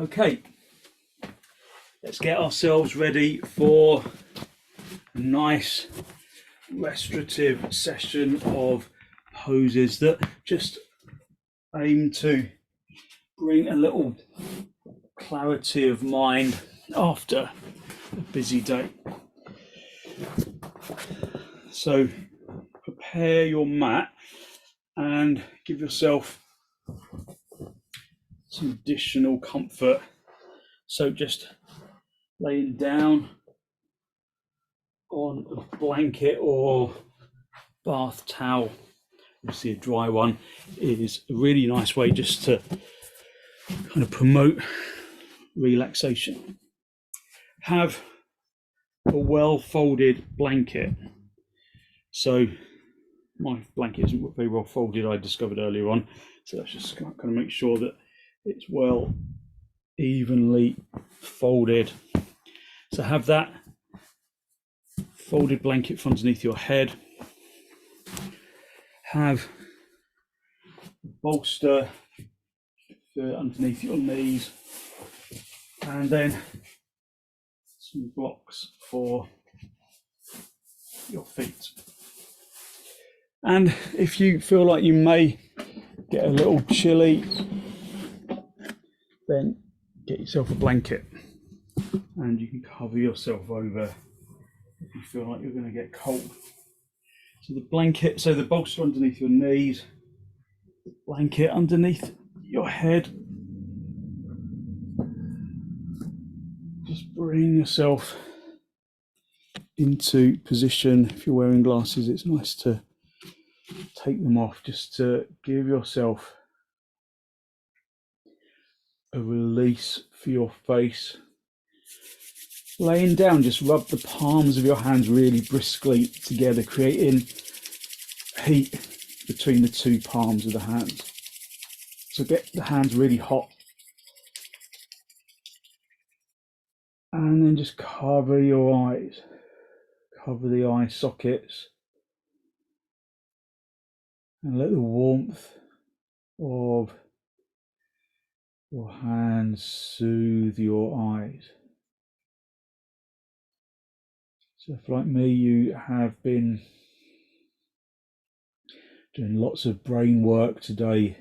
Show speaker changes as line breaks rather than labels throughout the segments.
Okay, let's get ourselves ready for a nice restorative session of poses that just aim to bring a little clarity of mind after a busy day. So prepare your mat and give yourself some additional comfort. So just laying down on a blanket or bath towel, obviously a dry one, is a really nice way just to kind of promote relaxation. Have a well folded blanket. So my blanket isn't very well folded, I discovered earlier on, so let's just kind of make sure that it's well evenly folded. So have that folded blanket from underneath your head. Have a bolster for underneath your knees, and then some blocks for your feet. And if you feel like you may get a little chilly, then get yourself a blanket and you can cover yourself over if you feel like you're going to get cold. So the blanket, so the bolster underneath your knees, the blanket underneath your head. Just bring yourself into position. If you're wearing glasses, it's nice to take them off just to give yourself a release for your face. Laying down, just rub the palms of your hands really briskly together, creating heat between the two palms of the hands. So get the hands really hot. And then just cover your eyes. Cover the eye sockets. And let the warmth of your hands soothe your eyes. So if, like me, you have been doing lots of brain work today,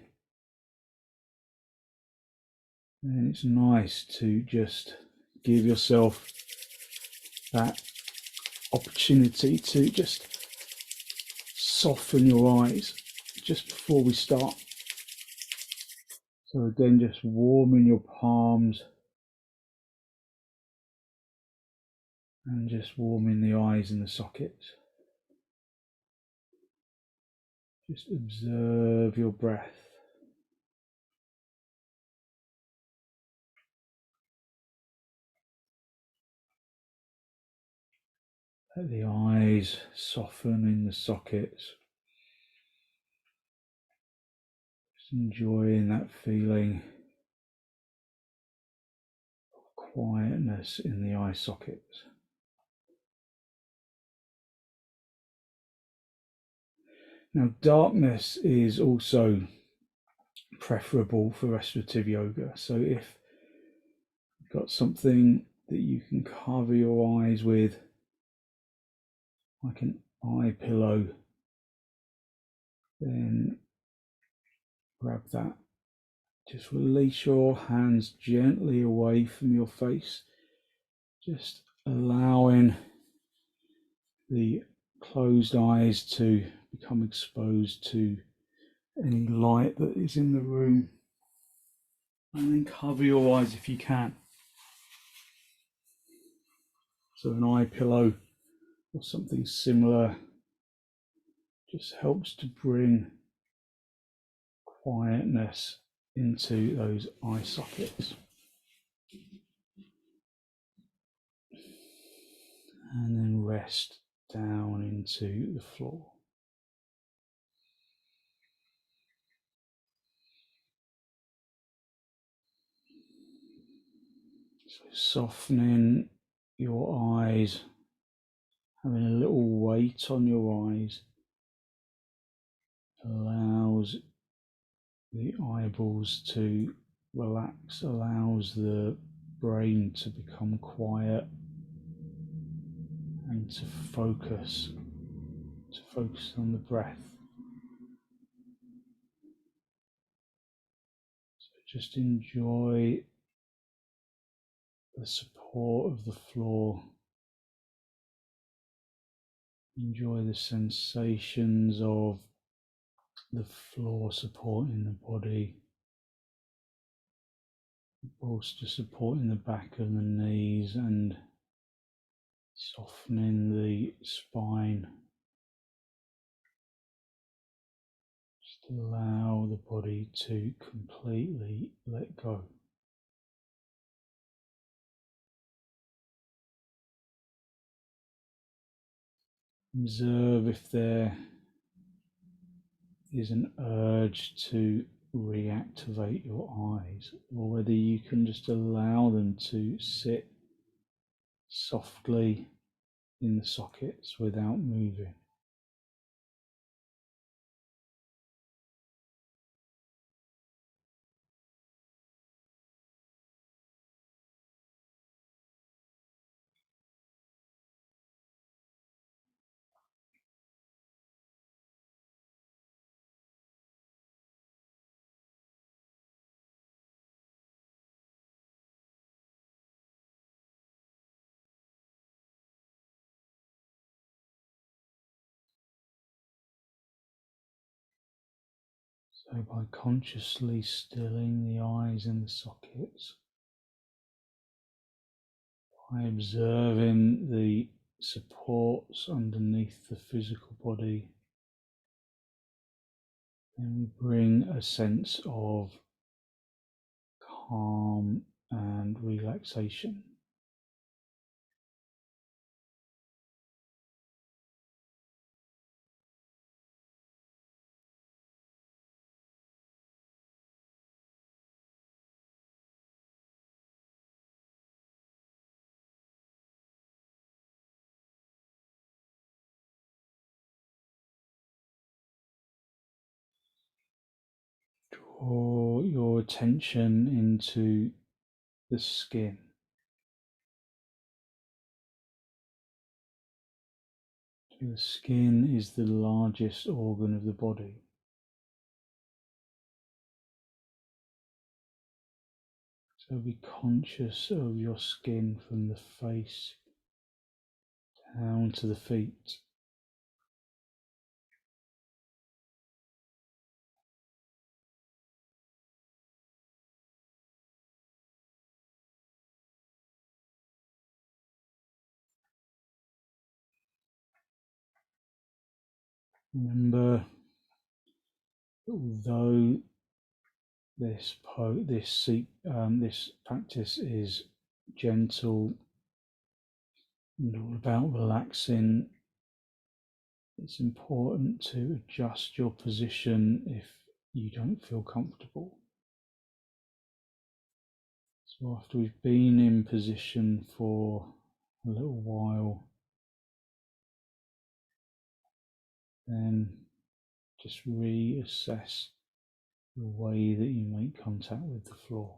then it's nice to just give yourself that opportunity to just soften your eyes just before we start. So again, just warming your palms and just warming the eyes and the sockets. Just observe your breath. Let the eyes soften in the sockets. Just enjoying that feeling of quietness in the eye sockets. Now, darkness is also preferable for restorative yoga. So if you've got something that you can cover your eyes with, like an eye pillow, then grab that. Just release your hands gently away from your face, just allowing the closed eyes to become exposed to any light that is in the room, and then cover your eyes if you can. So an eye pillow or something similar just helps to bring quietness into those eye sockets. And then rest down into the floor. So softening your eyes, having a little weight on your eyes, allows the eyeballs to Relax allows the brain to become quiet and to focus on the breath. So just enjoy the support of the floor. Enjoy the sensations of the floor supporting the body, also supporting the back of the knees and softening the spine. Just allow the body to completely let go. Observe if there is an urge to reactivate your eyes, or whether you can just allow them to sit softly in the sockets without moving. So by consciously stilling the eyes in the sockets, by observing the supports underneath the physical body, then we bring a sense of calm and relaxation. Draw your attention into the skin. The skin is the largest organ of the body. So be conscious of your skin from the face down to the feet. Remember, although this practice is gentle and all about relaxing, it's important to adjust your position if you don't feel comfortable. So after we've been in position for a little while, then just reassess the way that you make contact with the floor.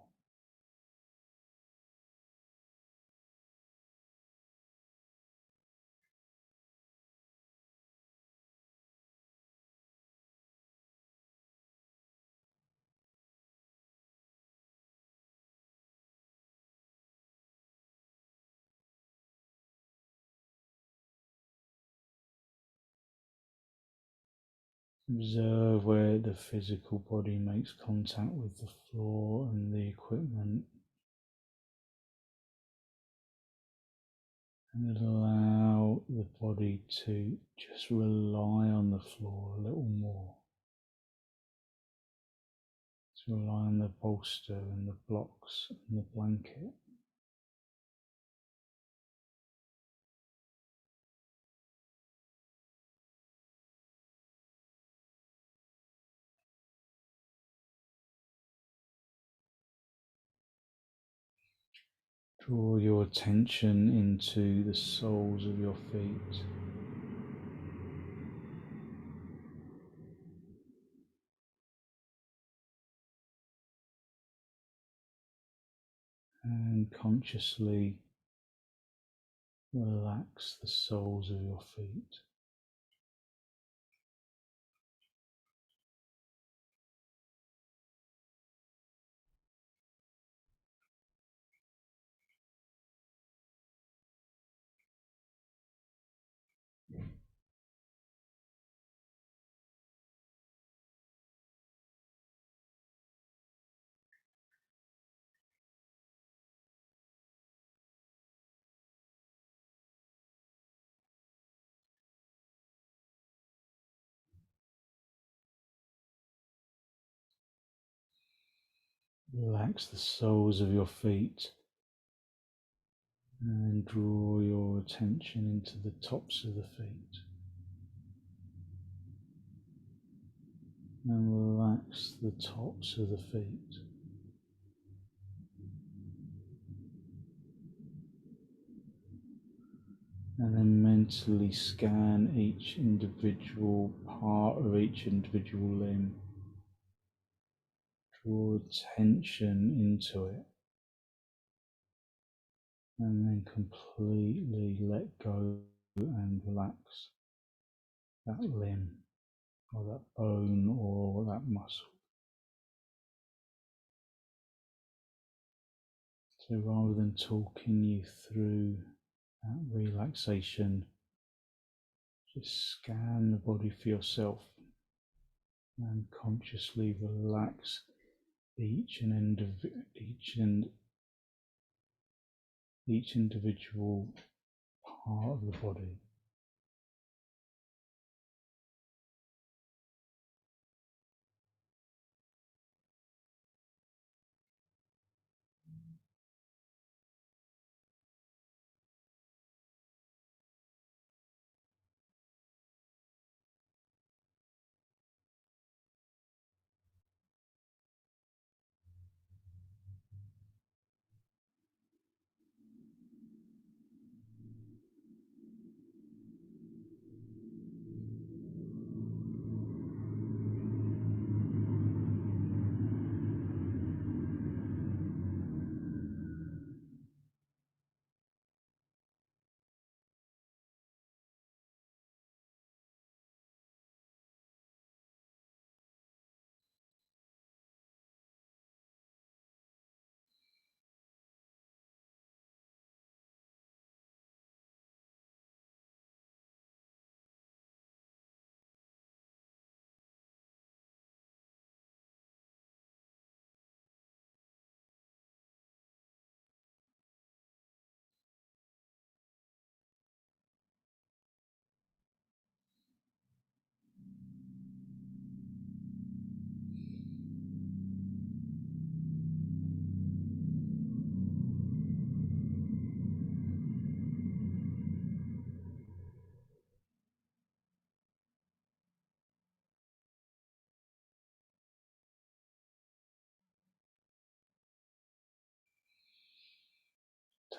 Observe where the physical body makes contact with the floor and the equipment, and allow the body to just rely on the floor a little more. To rely on the bolster and the blocks and the blanket. Draw your attention into the soles of your feet. And consciously relax the soles of your feet. Relax the soles of your feet and draw your attention into the tops of the feet. And relax the tops of the feet. And then mentally scan each individual part of each individual limb. Draw attention into it. And then completely let go and relax that limb or that bone or that muscle. So rather than talking you through that relaxation, just scan the body for yourself and consciously relax each individual part of the body.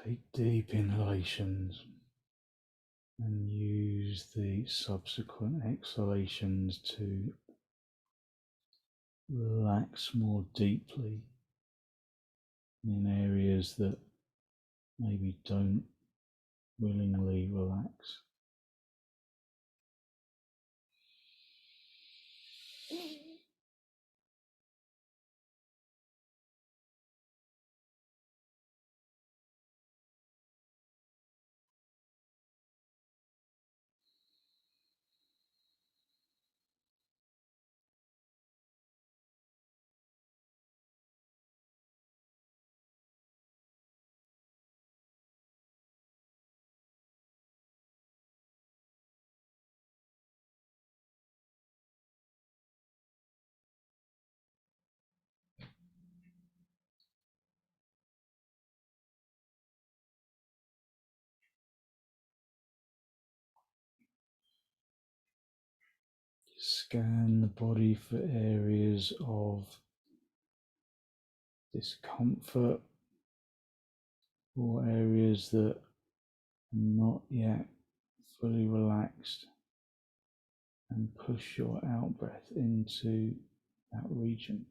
Take deep inhalations and use the subsequent exhalations to relax more deeply in areas that maybe don't willingly relax. Scan the body for areas of discomfort or areas that are not yet fully relaxed, and push your out breath into that region.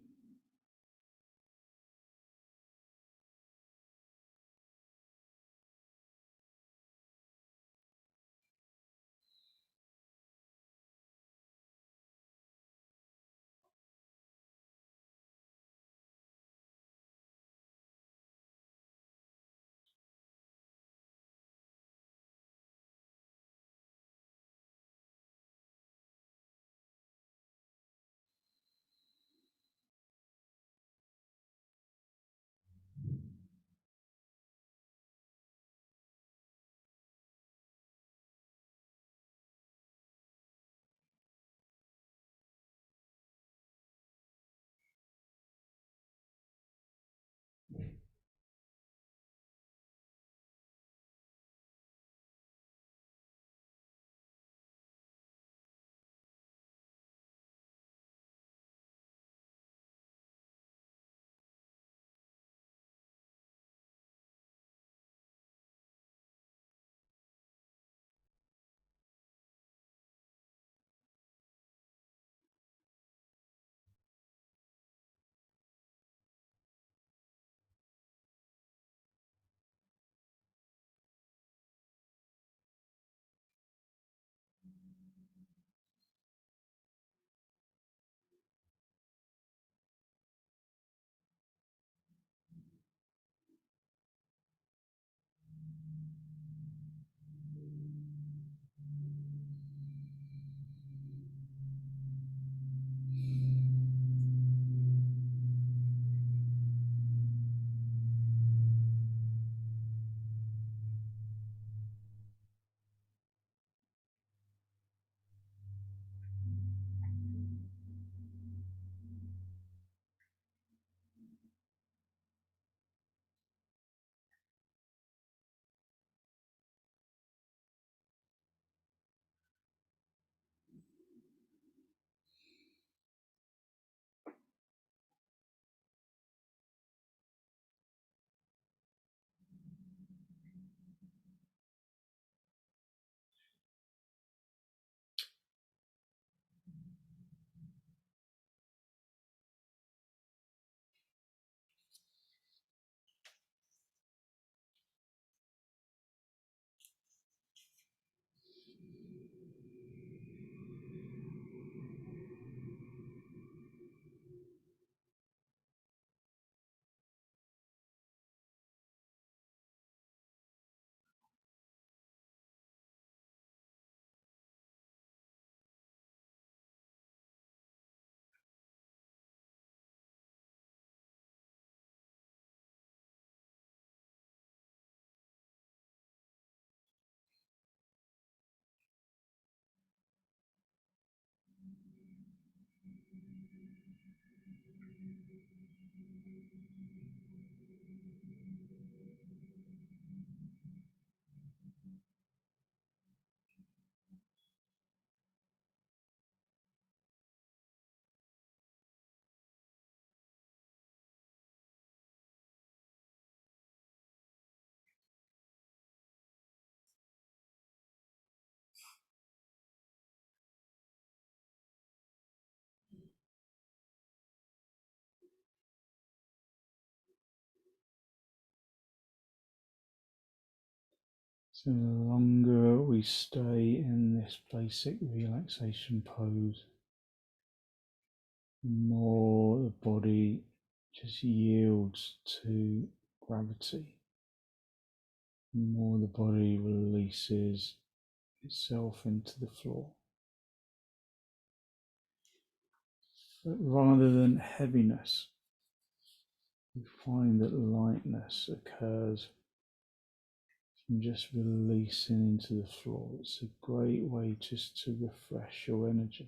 So the longer we stay in this basic relaxation pose, the more the body just yields to gravity, the more the body releases itself into the floor. But rather than heaviness, we find that lightness occurs from just releasing into the floor. It's a great way just to refresh your energy.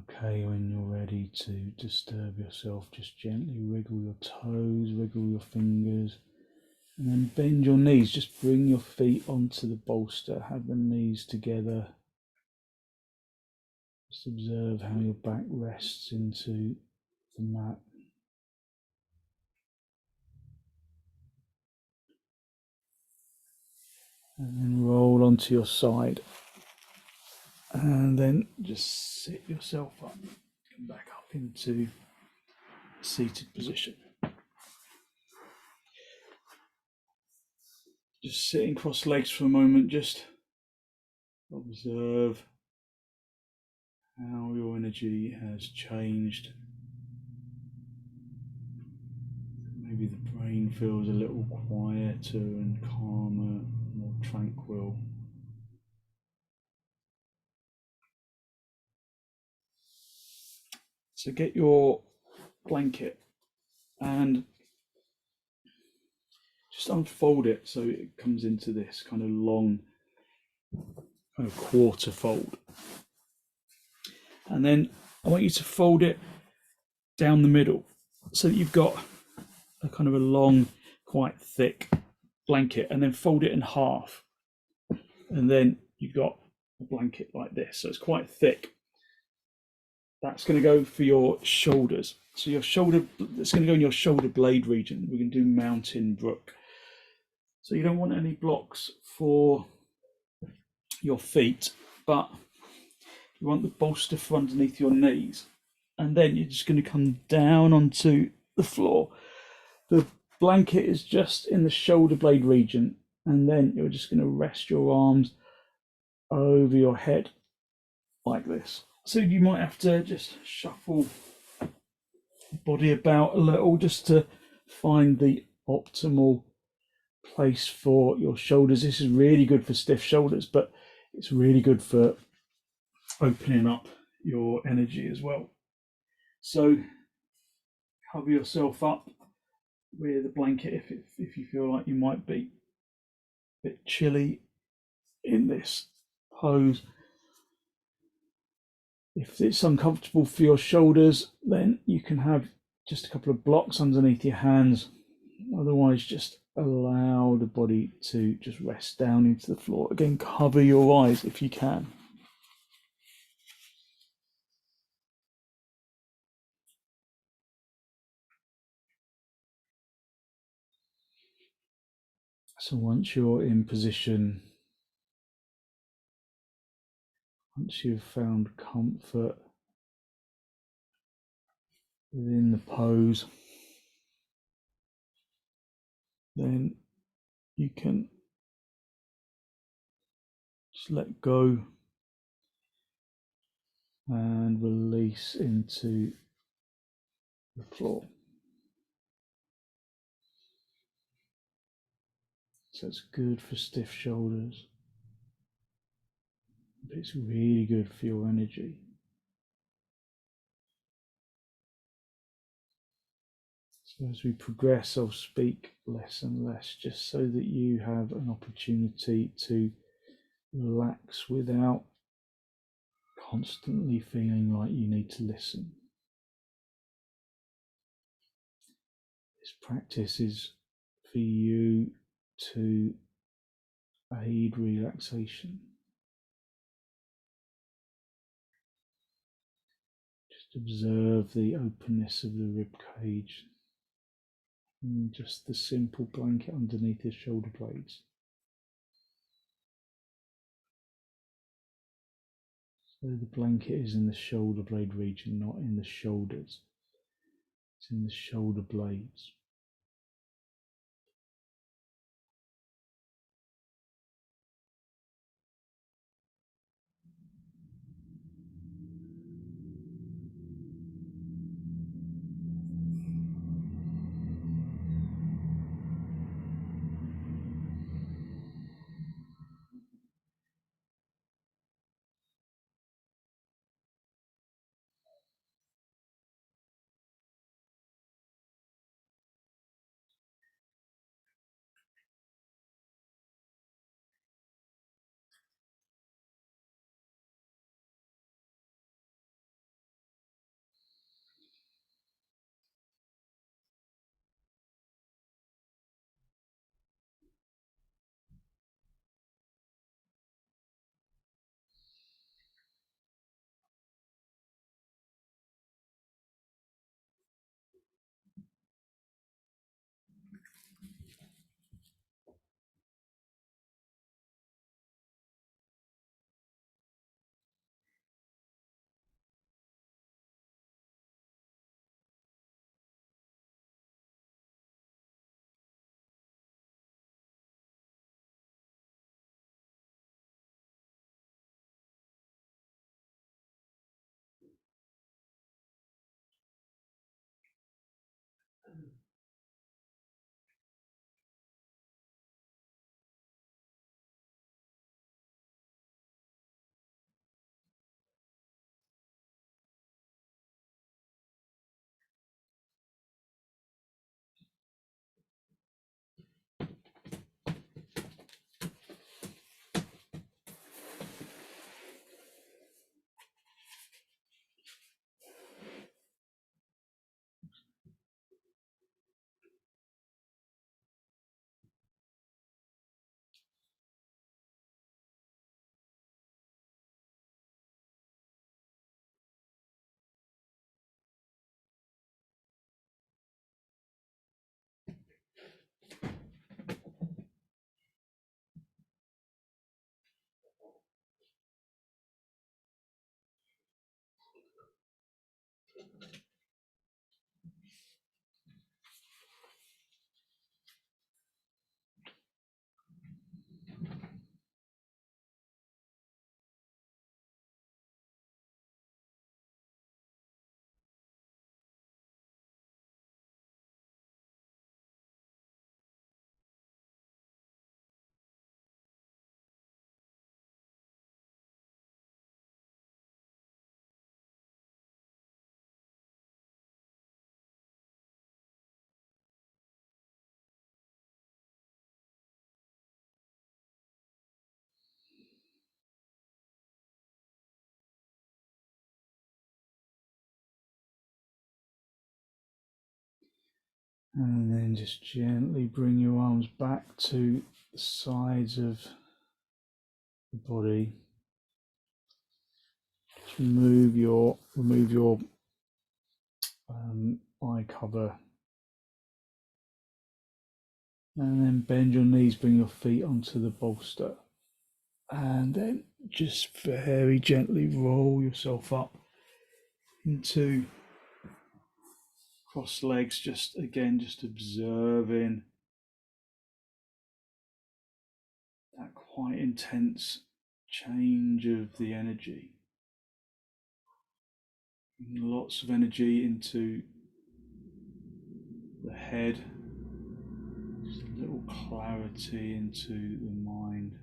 Okay, when you're ready to disturb yourself, just gently wriggle your toes, wriggle your fingers, and then bend your knees. Just bring your feet onto the bolster, have the knees together. Just observe how your back rests into the mat. And then roll onto your side. And then just sit yourself up. Come back up into seated position. Just sitting cross legs for a moment, just observe how your energy has changed. Maybe the brain feels a little quieter and calmer, more tranquil. So get your blanket and just unfold it so it comes into this kind of long kind of quarter fold. And then I want you to fold it down the middle so that you've got a kind of a long, quite thick blanket, and then fold it in half. And then you've got a blanket like this. So it's quite thick. That's going to go for your shoulders. So your shoulder, it's going to go in your shoulder blade region. We're going to do mountain brook. So you don't want any blocks for your feet, but you want the bolster for underneath your knees. And then you're just going to come down onto the floor. The blanket is just in the shoulder blade region. And then you're just going to rest your arms over your head like this. So you might have to just shuffle the body about a little just to find the optimal place for your shoulders. This is really good for stiff shoulders, but it's really good for opening up your energy as well. So cover yourself up with a blanket if you feel like you might be a bit chilly in this pose. If it's uncomfortable for your shoulders, then you can have just a couple of blocks underneath your hands. Otherwise, just allow the body to just rest down into the floor. Again, cover your eyes if you can. So once you're in position, Once you've found comfort within the pose, then you can just let go and release into the floor. So it's good for stiff shoulders, but it's really good for your energy. So as we progress, I'll speak less and less, just so that you have an opportunity to relax without constantly feeling like you need to listen. This practice is for you to aid relaxation. Just observe the openness of the rib cage and just the simple blanket underneath the shoulder blades. So the blanket is in the shoulder blade region, not in the shoulders. It's in the shoulder blades. And then just gently bring your arms back to the sides of the body. Just remove your eye cover. And then bend your knees, bring your feet onto the bolster. And then just very gently roll yourself up into cross legs, just again, just observing that quite intense change of the energy. Lots of energy into the head, just a little clarity into the mind.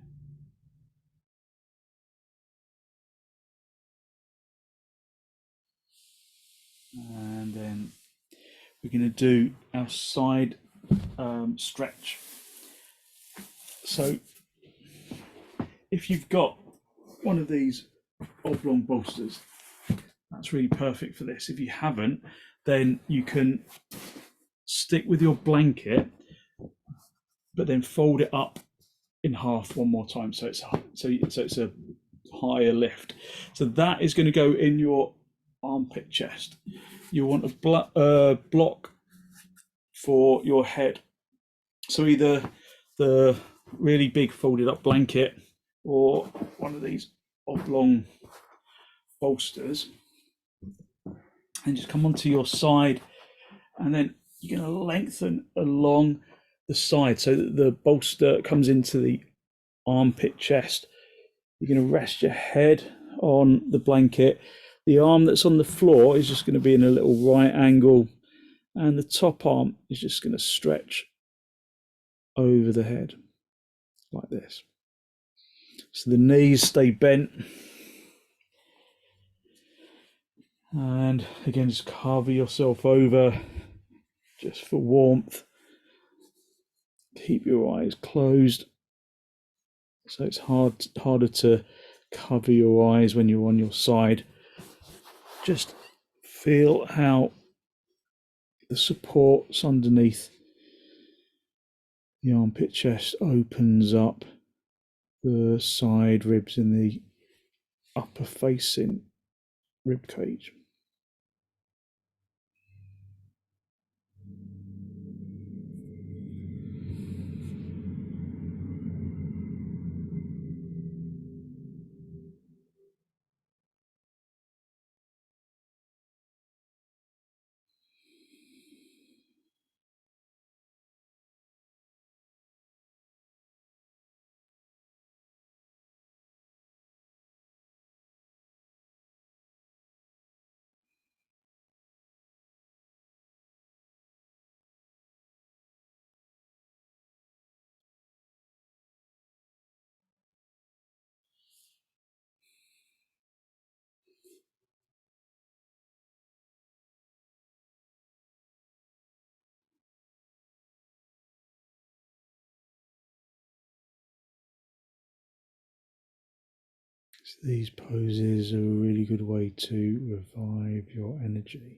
And then we're going to do our side stretch. So if you've got one of these oblong bolsters, that's really perfect for this. If you haven't, then you can stick with your blanket, but then fold it up in half one more time, so it's a higher lift. So that is going to go in your armpit chest. You want a block for your head. So either the really big folded up blanket or one of these oblong bolsters, and just come onto your side, and then you're going to lengthen along the side so that the bolster comes into the armpit chest. You're going to rest your head on the blanket. The arm that's on the floor is just going to be in a little right angle, and the top arm is just going to stretch over the head like this. So the knees stay bent. And again, just cover yourself over just for warmth. Keep your eyes closed. So it's harder to cover your eyes when you're on your side. Just feel how the supports underneath the armpit chest opens up the side ribs in the upper facing rib cage. So these poses are a really good way to revive your energy.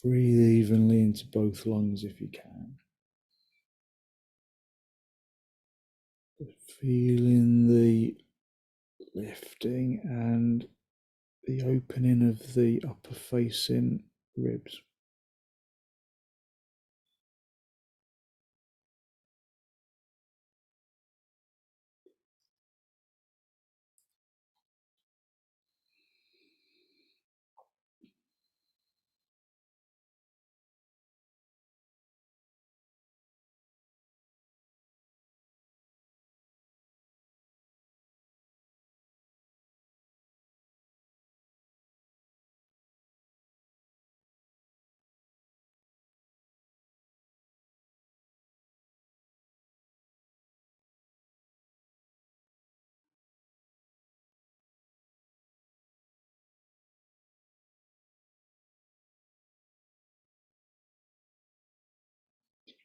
Breathe evenly into both lungs if you can. Feeling the lifting and the opening of the upper facing ribs.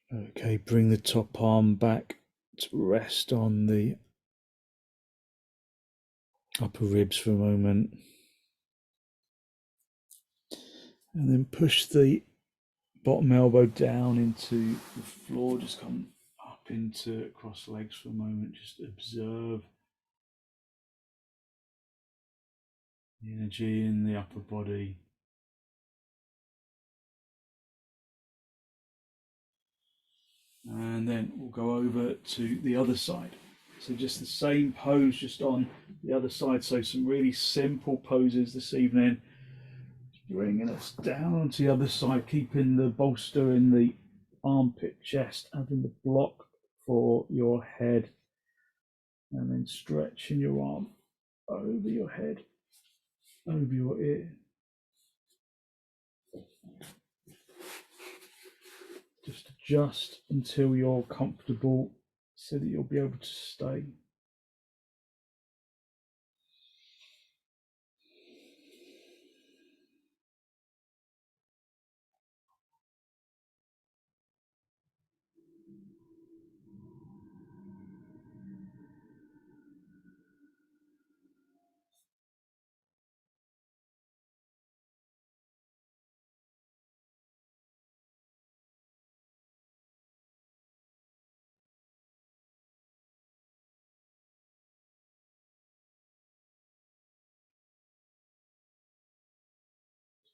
Okay, bring the top arm back to rest on the upper ribs for a moment. And then push the bottom elbow down into the floor. Just come up into cross legs for a moment. Just observe the energy in the upper body. And then we'll go over to the other side. So just the same pose, just on the other side. So some really simple poses this evening. Bringing us down onto the other side, keeping the bolster in the armpit chest, having the block for your head, and then stretching your arm over your head, over your ear. Just adjust until you're comfortable so that you'll be able to stay.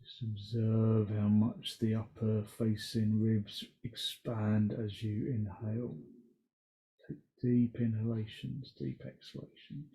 Just observe how much the upper facing ribs expand as you inhale. Take deep inhalations, deep exhalations.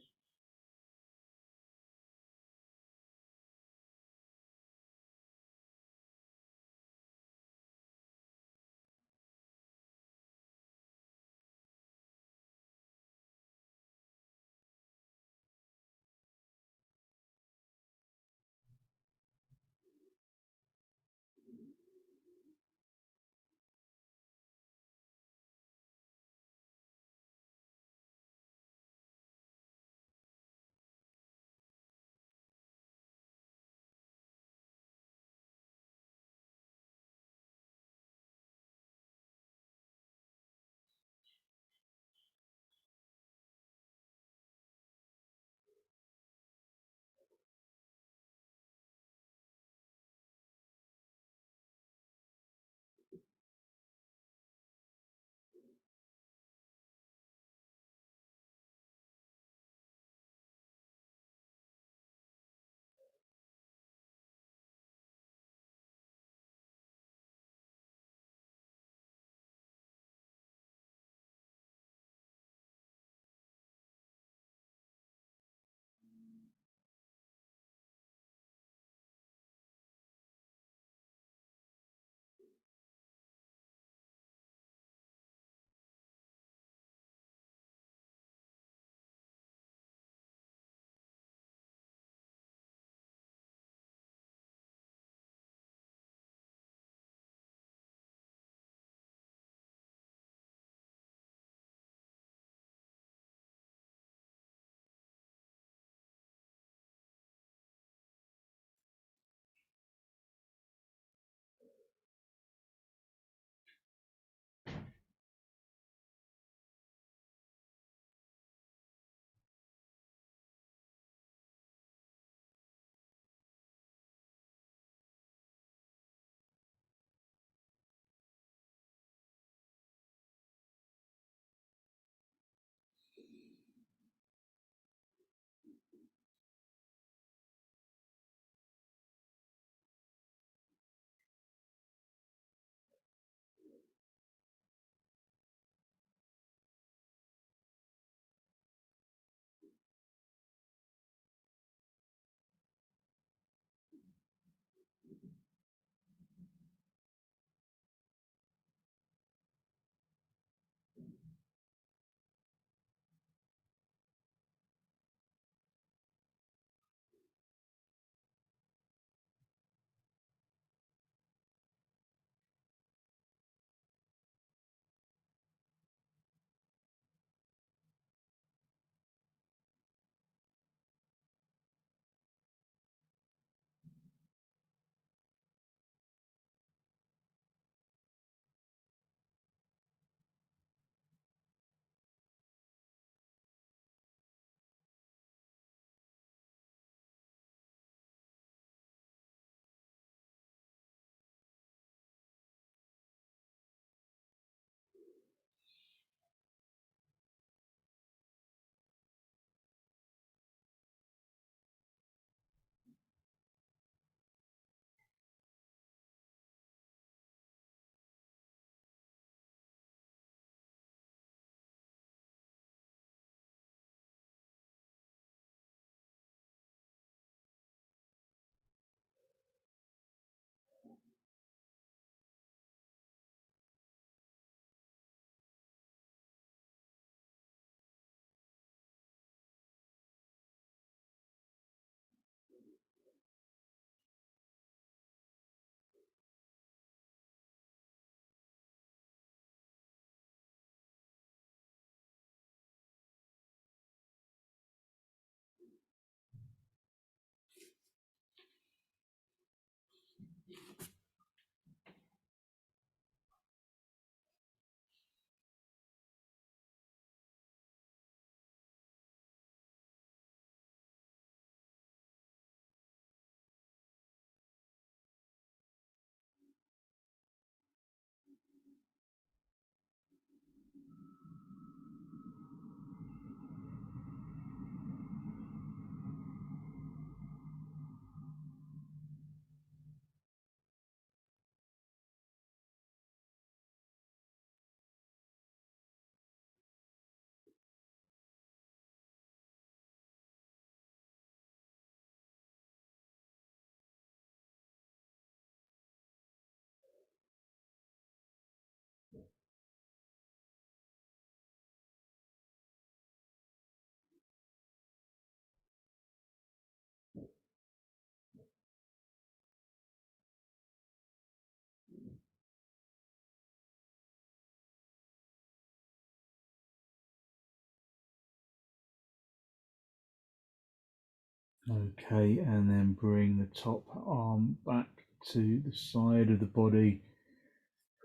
Okay, and then bring the top arm back to the side of the body.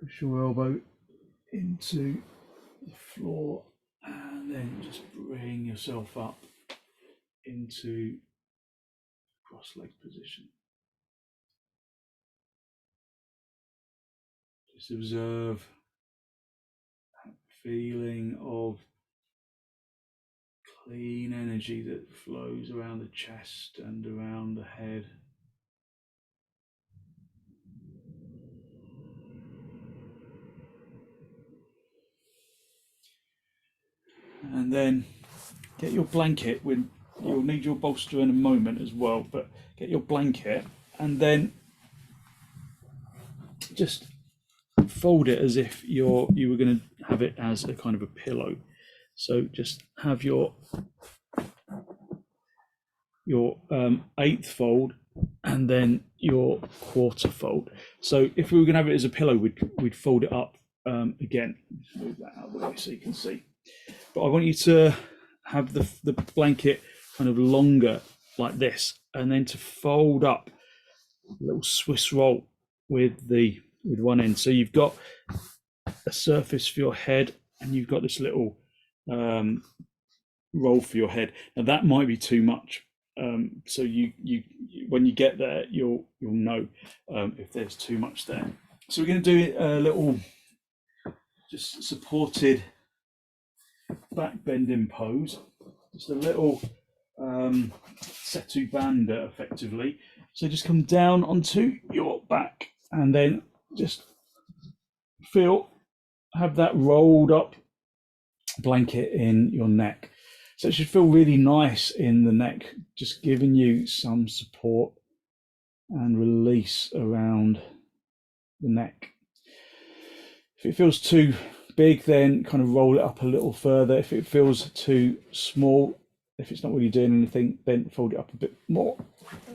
Push your elbow into the floor and then just bring yourself up into cross-leg position. Just observe that feeling of clean energy that flows around the chest and around the head. And then get your blanket. You'll need your bolster in a moment as well, but get your blanket and then just fold it as if you were going to have it as a kind of a pillow. So just have your eighth fold and then your quarter fold. So if we were going to have it as a pillow, we'd fold it up again. Move that out of the way so you can see. But I want you to have the blanket kind of longer like this, and then to fold up a little Swiss roll with one end. So you've got a surface for your head, and you've got this little roll for your head. Now that might be too much. So you when you get there, you'll know if there's too much there. So we're going to do a little just supported back bending pose, just a little setu banda effectively. So just come down onto your back and then just have that rolled up blanket in your neck. So it should feel really nice in the neck, just giving you some support and release around the neck. If it feels too big, then kind of roll it up a little further. If it feels too small, if it's not really doing anything, then fold it up a bit more.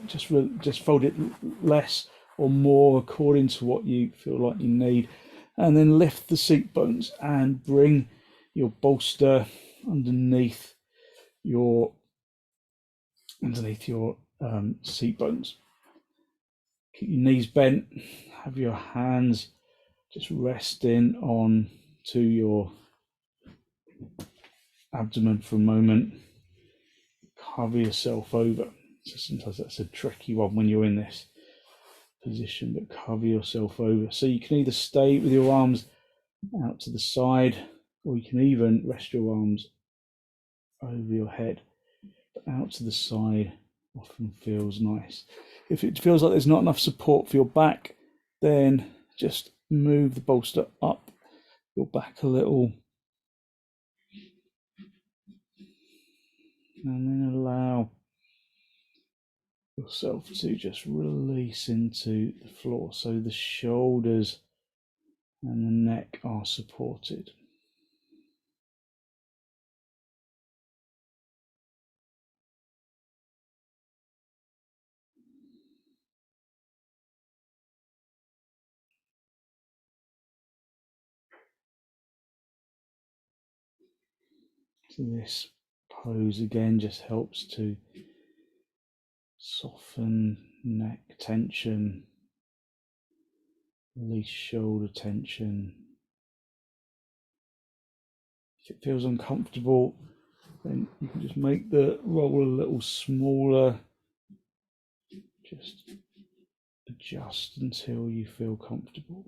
Just fold it less or more according to what you feel like you need. And then lift the seat bones and bring your bolster underneath your seat bones. Keep your knees bent. Have your hands just resting on to your abdomen for a moment. Cover yourself over. So sometimes that's a tricky one when you're in this position, but cover yourself over. So you can either stay with your arms out to the side, or you can even rest your arms over your head. But out to the side often feels nice. If it feels like there's not enough support for your back, then just move the bolster up your back a little, and then allow yourself to just release into the floor so the shoulders and the neck are supported. So this pose again just helps to soften neck tension, release shoulder tension. If it feels uncomfortable, then you can just make the roll a little smaller. Just adjust until you feel comfortable.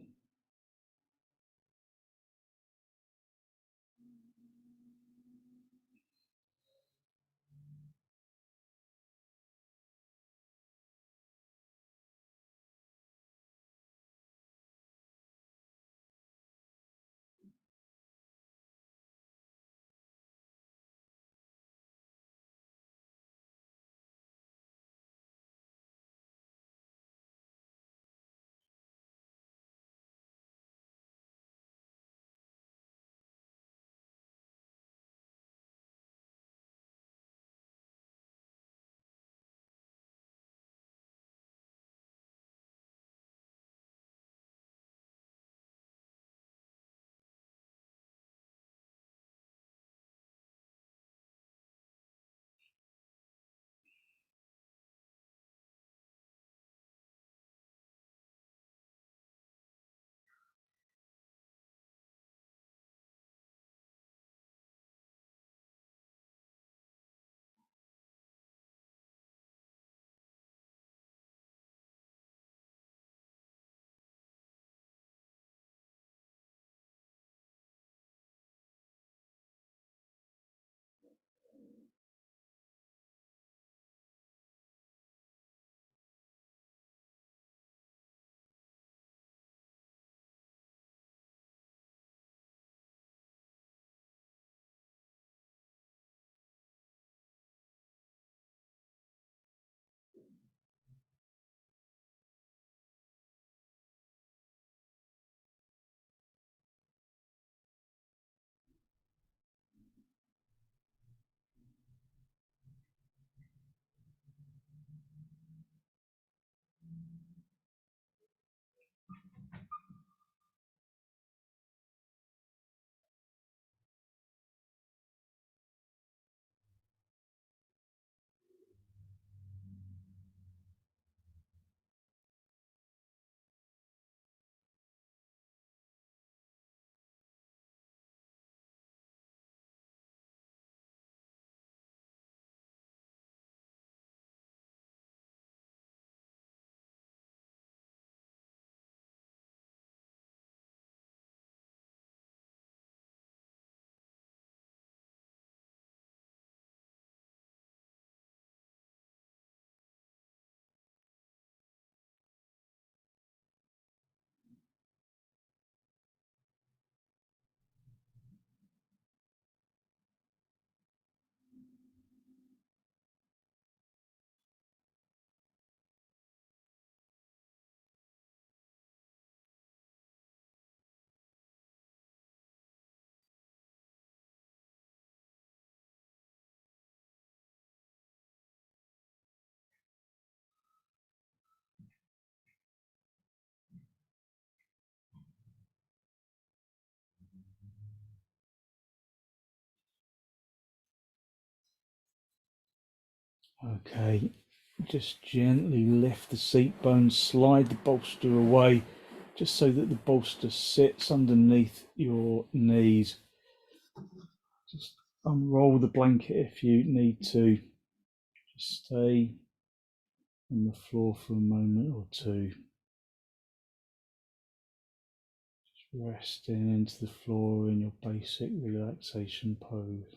Okay, just gently lift the seat bones, slide the bolster away, just so that the bolster sits underneath your knees. Just unroll the blanket if you need to. Just stay on the floor for a moment or two. Just resting into the floor in your basic relaxation pose.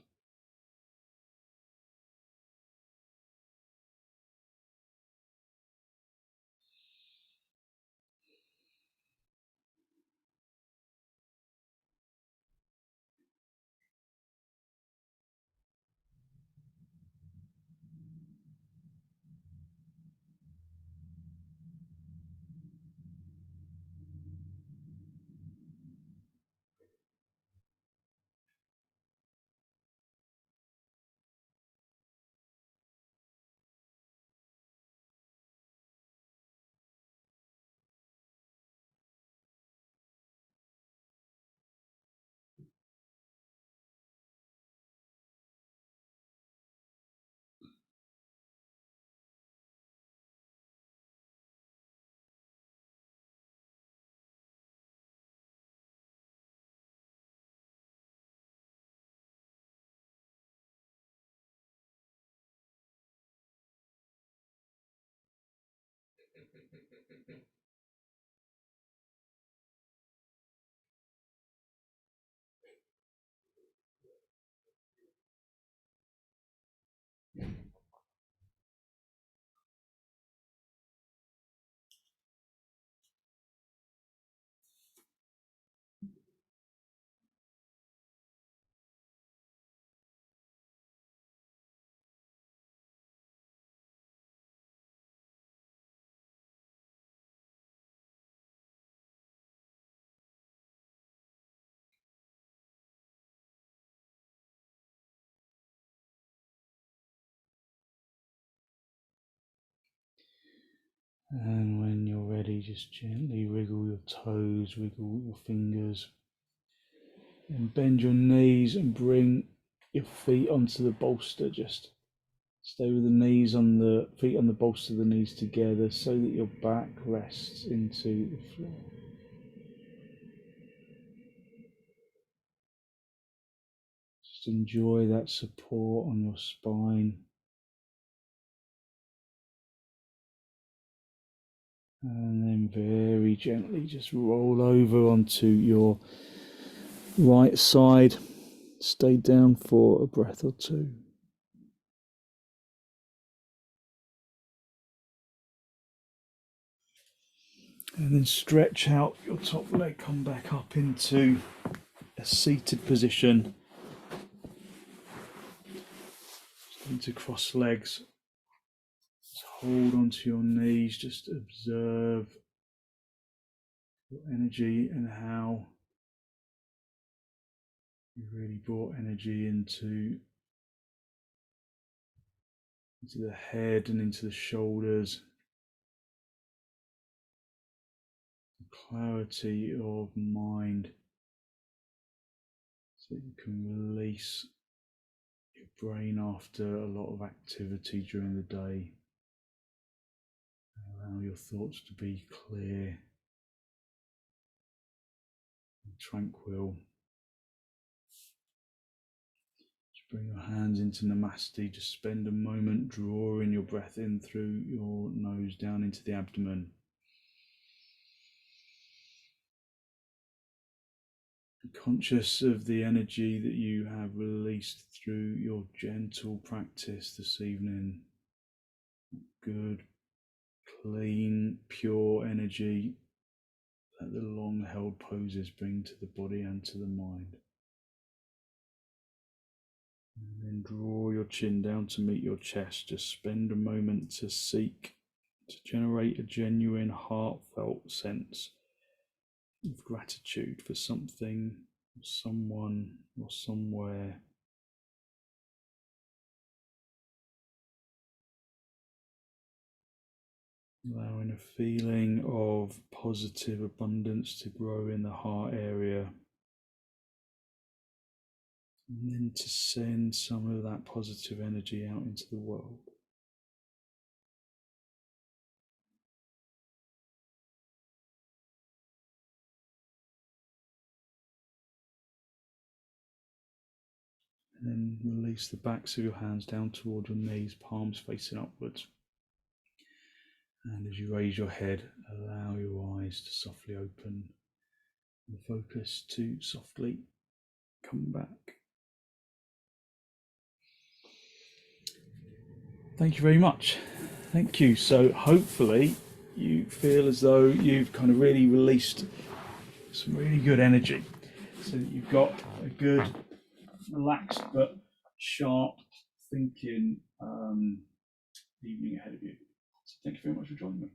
And when you're ready, just gently wriggle your toes, wriggle your fingers, and bend your knees and bring your feet onto the bolster. Just stay with the knees on the feet on the bolster, the knees together, so that your back rests into the floor. Just enjoy that support on your spine. And then very gently just roll over onto your right side. Stay down for a breath or two. And then stretch out your top leg, come back up into a seated position, into cross legs. Just hold onto your knees, just observe your energy and how you really brought energy into the head and into the shoulders. Clarity of mind, so you can release your brain after a lot of activity during the day. Allow your thoughts to be clear and tranquil. Just bring your hands into Namaste. Just spend a moment drawing your breath in through your nose down into the abdomen. Conscious of the energy that you have released through your gentle practice this evening. Good, clean, pure energy that the long held poses bring to the body and to the mind. And then draw your chin down to meet your chest. Just spend a moment to seek, to generate a genuine, heartfelt sense of gratitude for something, or someone, or somewhere. Allowing a feeling of positive abundance to grow in the heart area. And then to send some of that positive energy out into the world. And release the backs of your hands down toward your knees, palms facing upwards. And as you raise your head, allow your eyes to softly open and focus to softly come back. Thank you very much. Thank you. So hopefully you feel as though you've kind of really released some really good energy, so that you've got a good, relaxed but sharp thinking evening ahead of you. So thank you very much for joining me.